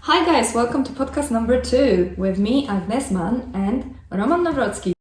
Hi guys, welcome to podcast number 2 with me, Agnes, Mann and Roman Nawrocki.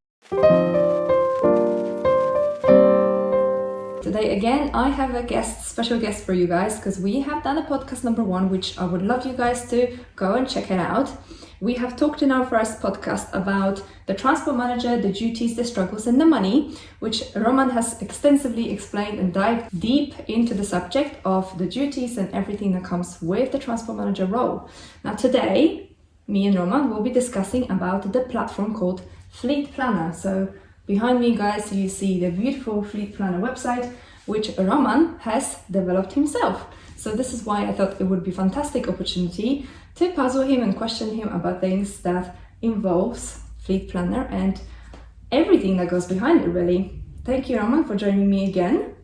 Today again, I have a special guest for you guys because we have done a podcast number 1, which I would love you guys to go and check it out. We have talked in our first podcast about the transport manager, the duties, the struggles and the money, which Roman has extensively explained and dived deep into the subject of the duties and everything that comes with the transport manager role. Now today, me and Roman will be discussing about the platform called Fleet Planner. So behind me guys, you see the beautiful Fleet Planner website, which Roman has developed himself. So this is why I thought it would be a fantastic opportunity to puzzle him and question him about things that involves Fleet Planner and everything that goes behind it really. Thank you, Roman, for joining me again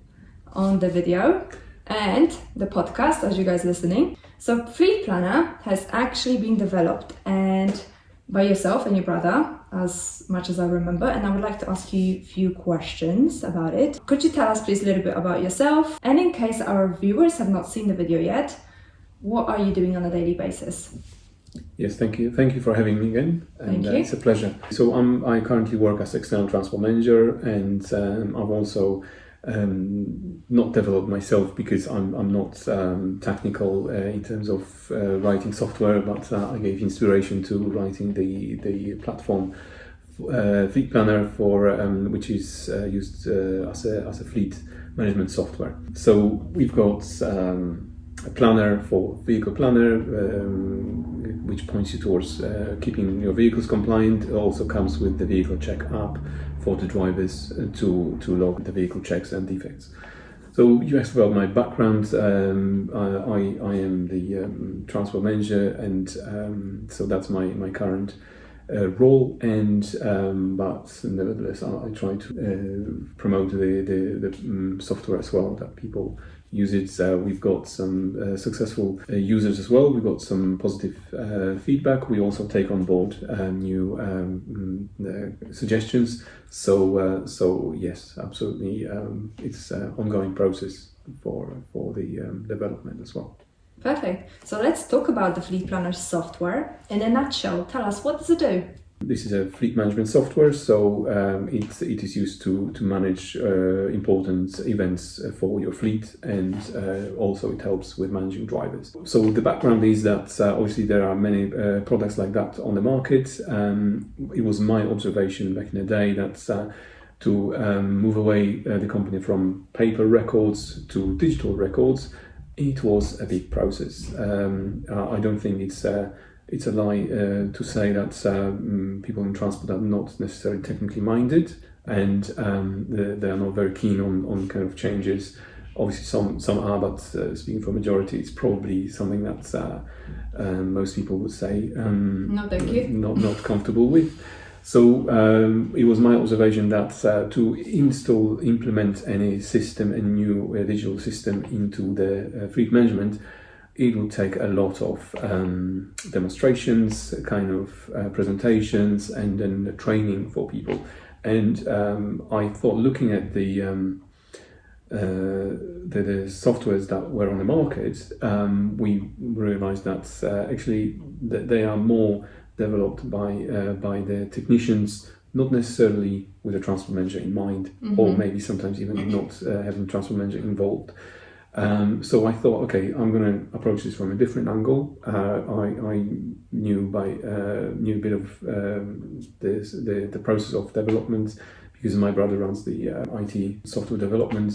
on the video and the podcast as you guys listening. So Fleet Planner has actually been developed and by yourself and your brother, as much as I remember, and I would like to ask you a few questions about it. Could you tell us please a little bit about yourself? And in case our viewers have not seen the video yet, what are you doing on a daily basis? Yes, thank you. Thank you for having me again. And it's a pleasure. So I currently work as external transport manager, and I've also not developed myself because I'm not technical in terms of writing software, but I gave inspiration to writing the platform Fleet Planner for which is used as a fleet management software. So we've got a planner for vehicle planner, which points you towards keeping your vehicles compliant. It also comes with the vehicle check app for the drivers to log the vehicle checks and defects. So you asked about my background. I am the transport manager, and so that's my current role. And but nevertheless, I try to promote the software as well, that people use it. We've got some successful users as well. We've got some positive feedback. We also take on board new suggestions. So yes, absolutely, it's an ongoing process for the development as well. Perfect. So let's talk about the Fleet Planner software in a nutshell. Tell us, what does it do? This is a fleet management software, so it is used to manage important events for your fleet, and also it helps with managing drivers. So the background is that obviously there are many products like that on the market. It was my observation back in the day that to move away the company from paper records to digital records, it was a big process. I don't think it's a lie to say that people in transport are not necessarily technically minded, and they are not very keen on kind of changes. Obviously some are, but speaking for majority, it's probably something that most people would say no thank you, not comfortable with. So it was my observation that to implement any system, a new digital system into the fleet management, it will take a lot of demonstrations, kind of presentations, and then the training for people. And I thought, looking at the softwares that were on the market, we realized that actually they are more developed by the technicians, not necessarily with a transport manager in mind, or maybe sometimes even not having transport manager involved. So I thought, okay, I'm going to approach this from a different angle. I knew a bit of the process of development, because my brother runs the IT software development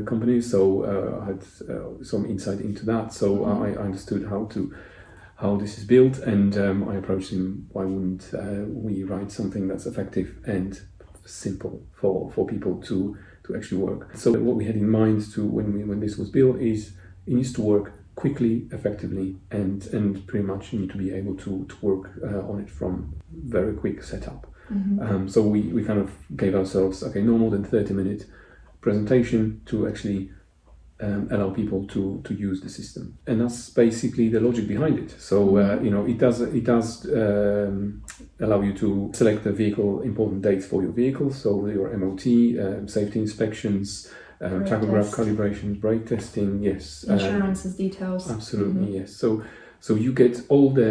company, so I had some insight into that. So I understood how this is built, and I approached him, why wouldn't we write something that's effective and simple for people to actually work. So what we had in mind when this was built is it needs to work quickly, effectively, and pretty much you need to be able to work on it from very quick setup. So we kind of gave ourselves, okay, no more than 30-minute presentation to actually allow people to use the system, and that's basically the logic behind it. So it does allow you to select the vehicle important dates for your vehicle, so your MOT, safety inspections, tachograph calibrations, brake testing, yes, insurances details. Absolutely, yes. So So you get all the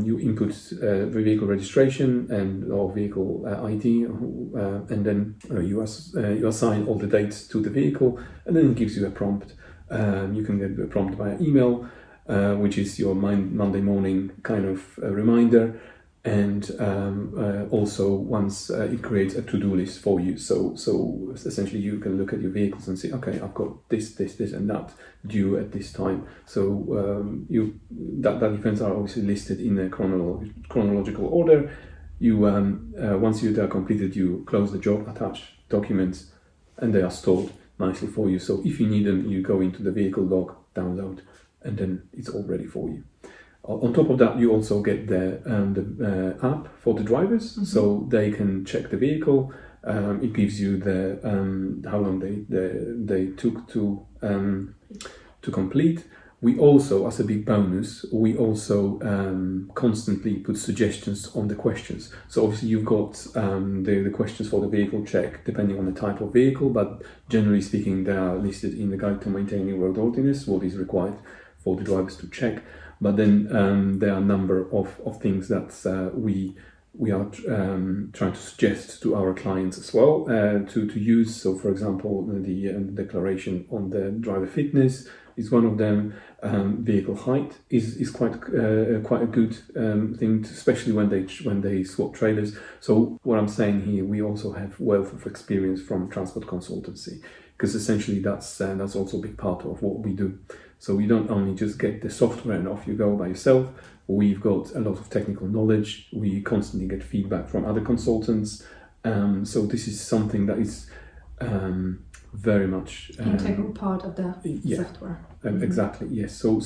you input the vehicle registration and or vehicle ID, and then you assign all the dates to the vehicle, and then it gives you a prompt. You can get a prompt via email, which is your Monday morning kind of reminder. And also once it creates a to-do list for you, so essentially you can look at your vehicles and say, okay, I've got this, and that due at this time. So that events are obviously listed in a chronological order. You once you are completed, you close the job, attach documents, and they are stored nicely for you. So if you need them, you go into the vehicle log, download, and then it's all ready for you. On top of that, you also get the app for the drivers, so they can check the vehicle. It gives you the how long they took to complete. We also, as a big bonus, we also constantly put suggestions on the questions. So obviously you've got the questions for the vehicle check, depending on the type of vehicle, but generally speaking, they are listed in the Guide to Maintaining Roadworthiness, what is required for the drivers to check. But then there are a number of things that we are trying to suggest to our clients as well to use. So, for example, the declaration on the driver fitness is one of them. Vehicle height is quite a good thing, especially when they swap trailers. So, what I'm saying here, we also have wealth of experience from transport consultancy, because essentially that's also a big part of what we do. So we don't only just get the software and off you go by yourself. We've got a lot of technical knowledge. We constantly get feedback from other consultants. So this is something that is very much integral part of the software. Exactly, yes. So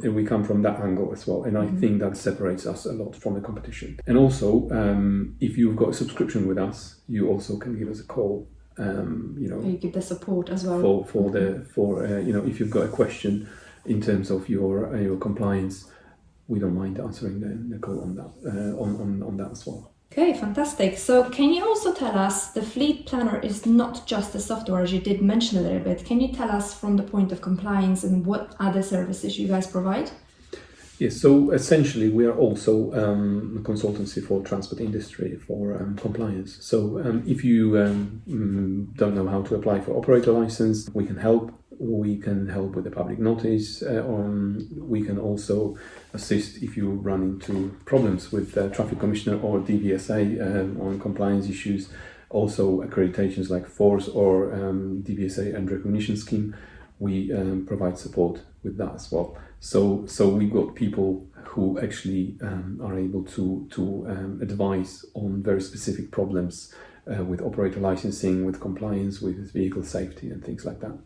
we come from that angle as well, and I think that separates us a lot from the competition. And also, if you've got a subscription with us, you also can give us a call. You give the support as well for if you've got a question in terms of your compliance, we don't mind answering the call on that on that as well. Okay, fantastic. So can you also tell us, the Fleet Planner is not just the software, as you did mention a little bit. Can you tell us from the point of compliance and what other services you guys provide? Yes, so essentially we are also a consultancy for transport industry for compliance. So if you don't know how to apply for operator license, we can help. We can help with the public notice. We can also assist if you run into problems with the traffic commissioner or DVSA on compliance issues. Also accreditations like FORCE or DVSA and recognition scheme. We provide support with that as well. So we've got people who actually are able to advise on very specific problems with operator licensing, with compliance, with vehicle safety and things like that.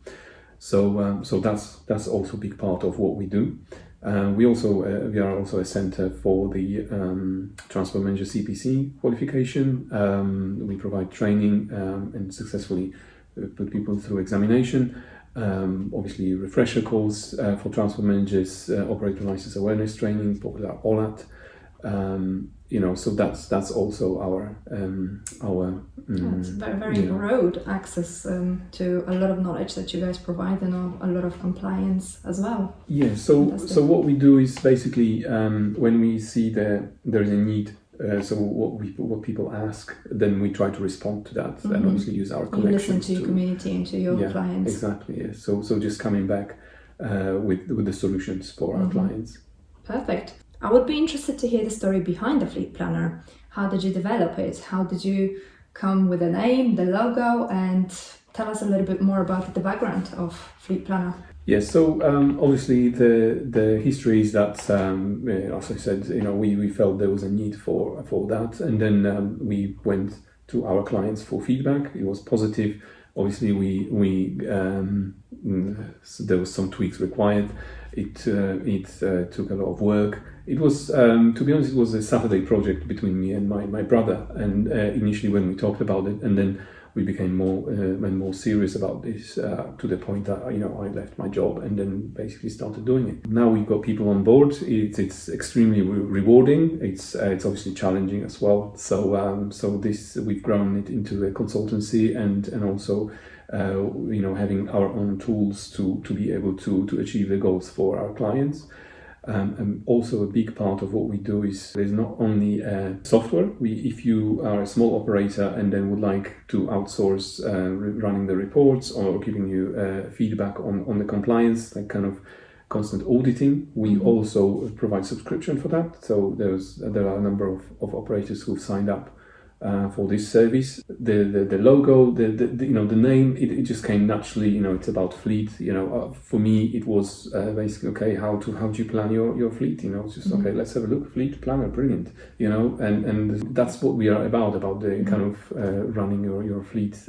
So that's also a big part of what we do. We are also a center for the Transport Manager CPC qualification. We provide training and successfully put people through examination. Obviously refresher course for transport managers, operator license awareness training, popular OLAT. So that's also our it's very broad access to a lot of knowledge that you guys provide, and a lot of compliance as well. Yeah. So what we do is basically when we see there is a need. So what people ask, then we try to respond to that, and obviously use our connections. You listen to your community and to your clients. Exactly. Yeah. So just coming back with the solutions for our clients. Perfect. I would be interested to hear the story behind the Fleet Planner. How did you develop it? How did you come with the name, the logo, and tell us a little bit more about the background of Fleet Planner. Yes, so obviously the history is that, as I said, we felt there was a need for that, and then we went to our clients for feedback. It was positive. Obviously, there was some tweaks required. It took a lot of work. It was, to be honest, it was a Saturday project between me and my brother. And initially, when we talked about it, and then we became more serious about this to the point that I left my job and then basically started doing it. Now we've got people on board. It's extremely rewarding. It's obviously challenging as well. So this we've grown it into a consultancy and also having our own tools to be able to achieve the goals for our clients. And also a big part of what we do is there's not only software. If you are a small operator and then would like to outsource running the reports or giving you feedback on the compliance, like kind of constant auditing, we also provide subscription for that. So there are a number of operators who've signed up for this service. The logo, the name, it just came naturally. It's about fleet. For me, it was basically okay. How do you plan your fleet? It's just okay. Let's have a look. Fleet planner, brilliant. And that's what we are about the kind of running your fleet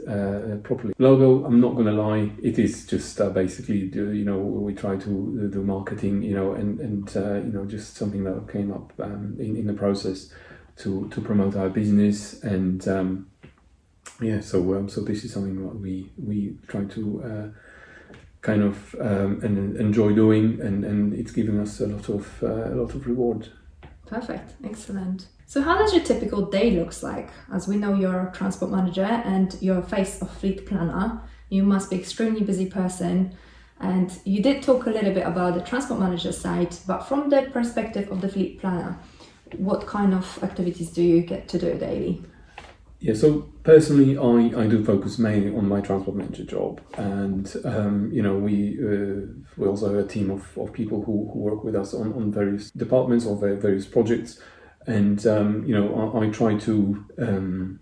properly. Logo, I'm not gonna lie, it is just basically we try to do marketing. And just something that came up in the process to promote our business, and so this is something that we try to kind of and enjoy doing, and it's giving us a lot of reward. Perfect, excellent. So how does your typical day looks like? As we know, you're a transport manager and you're face of fleet planner. You must be an extremely busy person. And you did talk a little bit about the transport manager side, but from the perspective of the fleet planner, what kind of activities do you get to do daily? Yeah, so personally, I do focus mainly on my transport manager job, and we also have a team of people who work with us on various departments or various projects, and I try to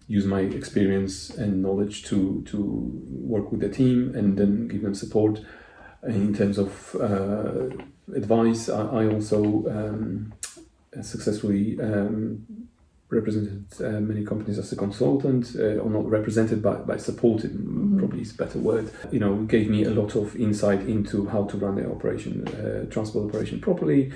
use my experience and knowledge to work with the team and then give them support in terms of advice. I also successfully represented many companies as a consultant, or not represented, but supported, probably is a better word. It gave me a lot of insight into how to run the transport operation properly.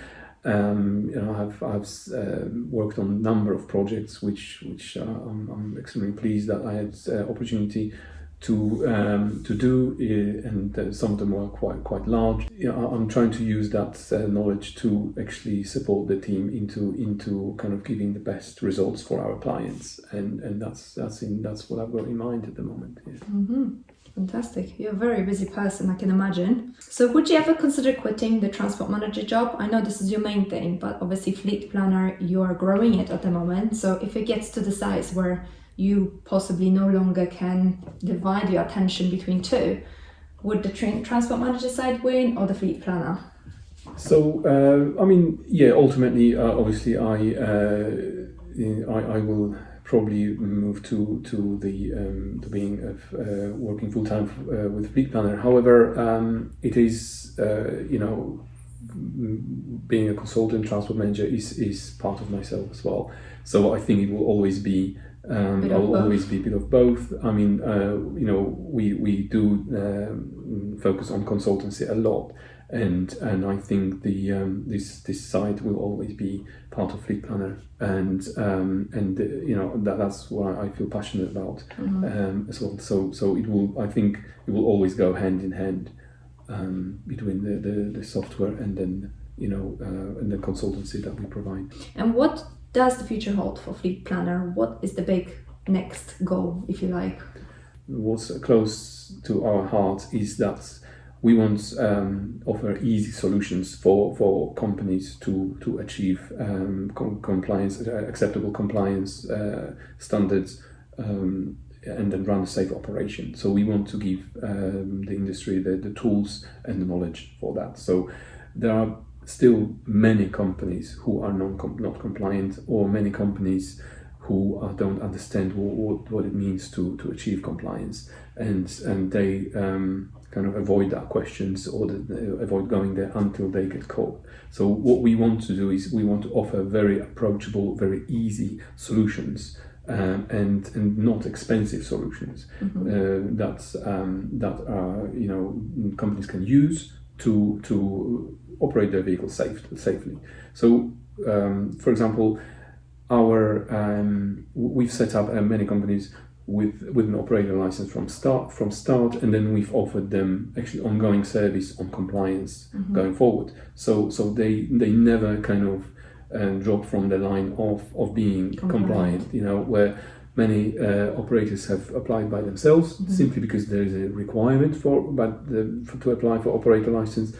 I've worked on a number of projects which I'm extremely pleased that I had opportunity to do, and some of them were quite large. I'm trying to use that knowledge to actually support the team into kind of giving the best results for our clients, and that's what I've got in mind at the moment. Yeah. Fantastic. You're a very busy person, I can imagine. So would you ever consider quitting the transport manager job? I know this is your main thing, but obviously fleet planner, you are growing it at the moment. So if it gets to the size where you possibly no longer can divide your attention between two, would the transport manager side win or the fleet planner? So ultimately, obviously, I will probably move to being working full time with fleet planner. However, it is being a consultant transport manager is part of myself as well. So I think it will always be. Always be a bit of both. I mean, we do focus on consultancy a lot, and I think this side will always be part of fleet planner, and that's what I feel passionate about as well. So I think it will always go hand in hand between the software and then and the consultancy that we provide. And what does the future hold for fleet planner? What is the big next goal, if you like? What's close to our heart is that we want to offer easy solutions for companies to achieve compliance, acceptable compliance standards, and then run a safe operation. So we want to give the industry the tools and the knowledge for that. So there are still many companies who are not compliant, or many companies who don't understand what it means to achieve compliance, and they kind of avoid that questions, or avoid going there until they get caught. So what we want to do is we want to offer very approachable, very easy solutions, and not expensive solutions that are companies can use to operate their vehicles safely. So, for example, we've set up many companies with an operator license from start, and then we've offered them actually ongoing service on compliance going forward. So they never kind of drop from the line of being compliant. Where many operators have applied by themselves simply because there is a requirement to apply for operator license.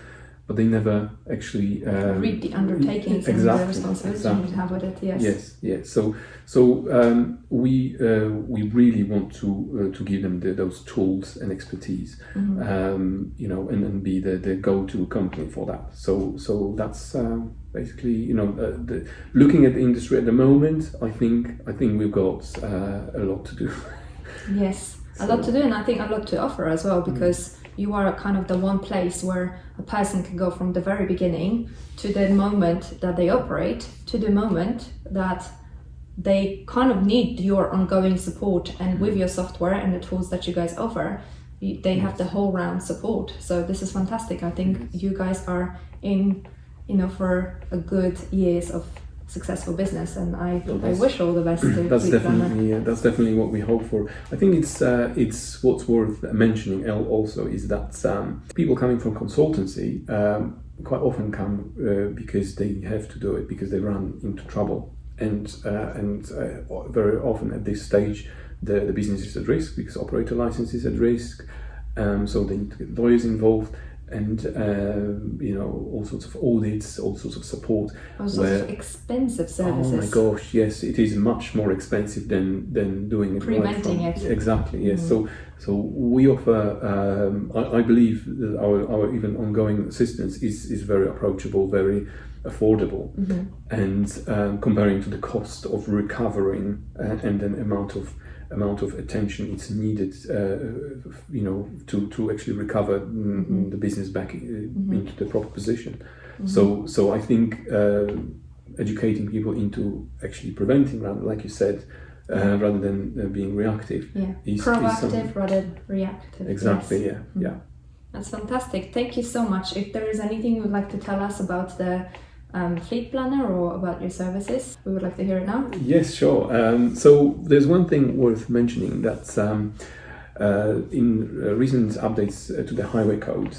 but they never actually read the undertakings and the responsibility you have with it. Yes. So we really want to give them those tools and expertise, and be the go-to company for that. So that's basically, looking at the industry at the moment. I think we've got a lot to do. Yes, a lot to do, and I think a lot to offer as well, because you are kind of the one place where a person can go from the very beginning to the moment that they operate, to the moment that they kind of need your ongoing support. And with your software and the tools that you guys offer, they have the whole round support. So this is fantastic. I think you guys are in, for a good years of successful business, and I wish all the best to that's definitely what we hope for. I think it's what's worth mentioning also is that people coming from consultancy quite often come because they have to do it, because they run into trouble, and very often at this stage the business is at risk because operator license is at risk, so they need to get lawyers involved. And all sorts of audits, all sorts of support. All sorts of expensive services. Oh my gosh, yes, it is much more expensive than doing it. Preventing it. Exactly, yes. So we offer. I believe that our even ongoing assistance is very approachable, very affordable, and comparing to the cost of recovering and an amount of attention it's needed, to actually recover the business back into the proper position. So I think educating people into actually preventing, like you said, rather than being reactive. Is proactive rather than reactive. Exactly. Yes. Yeah. That's fantastic. Thank you so much. If there is anything you would like to tell us about the fleet planner or about your services, we would like to hear it now. Yes, sure. So there's one thing worth mentioning, that in recent updates to the highway code,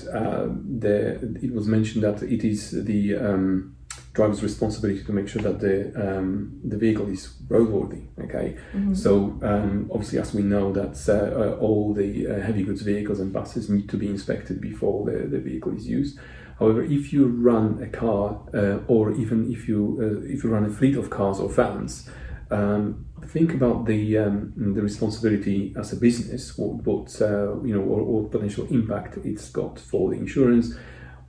it was mentioned that it is the driver's responsibility to make sure that the vehicle is roadworthy. Okay, so obviously, as we know, that all the heavy goods vehicles and buses need to be inspected before the vehicle is used. However, if you run a car, or even if you run a fleet of cars or vans, think about the responsibility as a business, what or potential impact it's got for the insurance,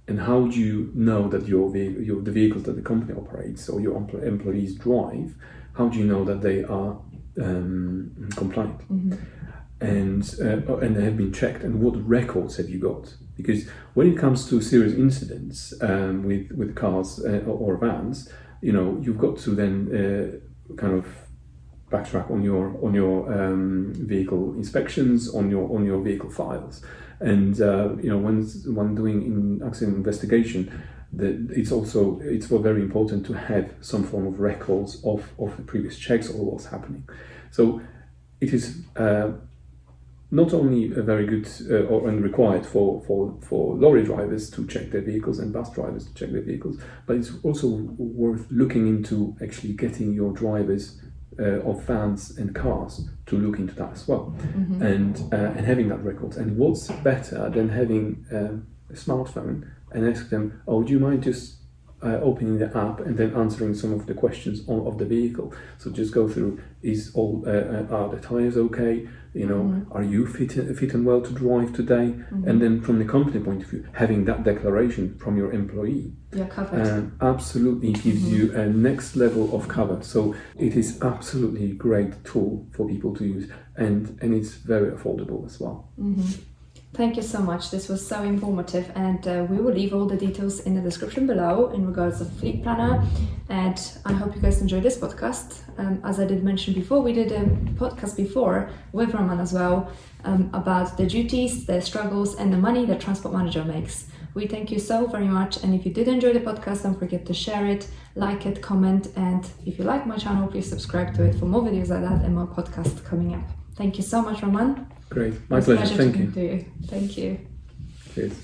and how do you know that the vehicles that the company operates or your employees drive, how do you know that they are compliant? And they have been checked, and what records have you got? Because when it comes to serious incidents with cars or vans, you've got to then kind of backtrack on your vehicle inspections, on your vehicle files, and when doing accident investigation, it's very important to have some form of records of the previous checks or what's happening. So it is not only a very good and required for lorry drivers to check their vehicles and bus drivers to check their vehicles, but it's also worth looking into actually getting your drivers of vans and cars to look into that as well, and having that record. And what's better than having a smartphone and ask them, oh, do you mind just opening the app and then answering some of the questions of the vehicle? So just go through, are the tires okay? Are you fit and well to drive today? And then from the company point of view, having that declaration from your employee, you're covered. Absolutely gives you a next level of cover. So it is absolutely a great tool for people to use, and it's very affordable as well. Thank you so much. This was so informative, and we will leave all the details in the description below in regards of Fleet Planner. And I hope you guys enjoyed this podcast. As I did mention before, we did a podcast before with Roman as well about the duties, the struggles, and the money that Transport Manager makes. We thank you so very much, and if you did enjoy the podcast, don't forget to share it, like it, comment, and if you like my channel, please subscribe to it for more videos like that and more podcasts coming up. Thank you so much, Roman. Great. My pleasure. Thank you. Thank you. Cheers.